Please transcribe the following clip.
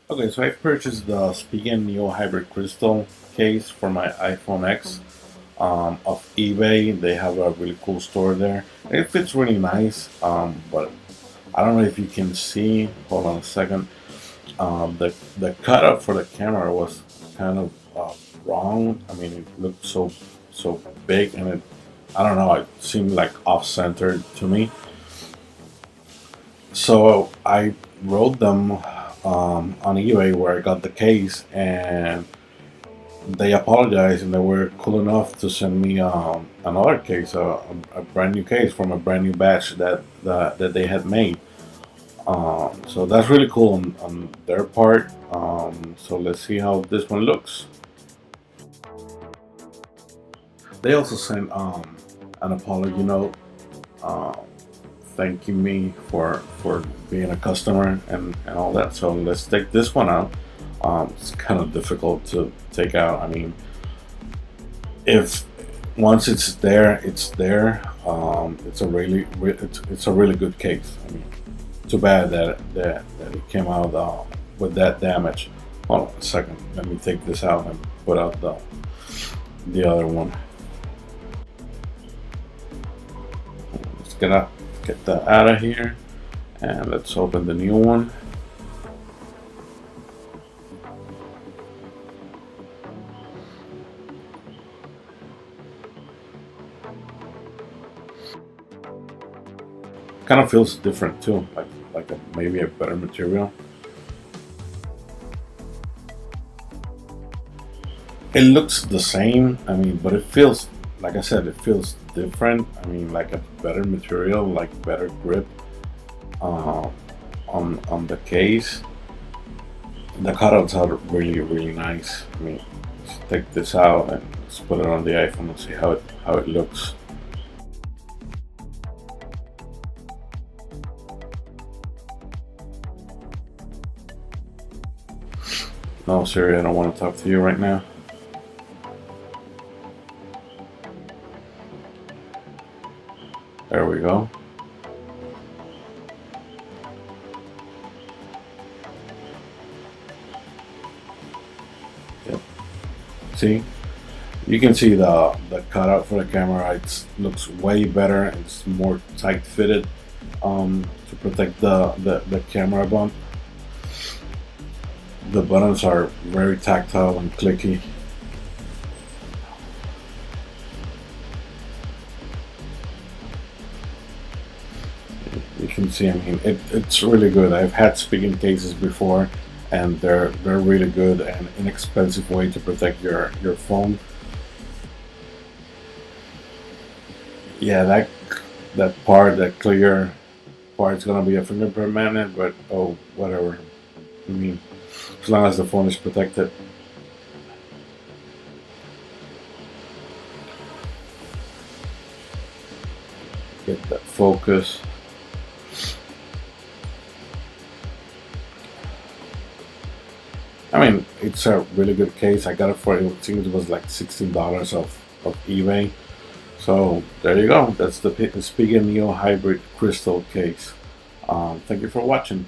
Okay, so I purchased the Spigen Neo Hybrid Crystal case for my iPhone X off eBay. They have a really cool store there. It fits really nice, but I don't know if you can see. Hold on a second. The cutout for the camera was kind of wrong. I mean, it looked so big, and I don't know. It seemed like off centered to me. So I wrote them on eBay where I got the case, and they apologized, and they were cool enough to send me another case, a brand new case from a brand new batch that they had made. So that's really cool on their part. So let's see how this one looks. They also sent an apology note, uh, thanking me for being a customer and all that. So let's take this one out. It's kind of difficult to take out. I mean, if once it's there, it's there. It's a really good case. I mean, too bad that it came out with that damage. Hold on a second. Let me take this out and put out the other one. Let's get that out of here, and let's open the new one. Kind of feels different too, like maybe a better material. It looks the same, I mean, but it feels, like I said, it feels different. I mean, like a better material, like better grip uh, on the case. The cutouts are really nice. I mean, let's take this out and let's put it on the iPhone and see how it looks. No, Siri, I don't want to talk to you right now. There we go. Yep. See, you can see the cutout for the camera. It looks way better. It's more tight fitted to protect the camera bump. The buttons are very tactile and clicky. You can see, I mean, it's really good. I've had Spigen cases before, and they're really good and inexpensive way to protect your phone. Yeah, that part, that clear part, is gonna be a fingerprint magnet, but oh, whatever. I mean, as long as the phone is protected. Get that focus. I mean, it's a really good case. I got it for, I think it was like $16 of eBay. So there you go. That's the Spigen Neo Hybrid Crystal case. Thank you for watching.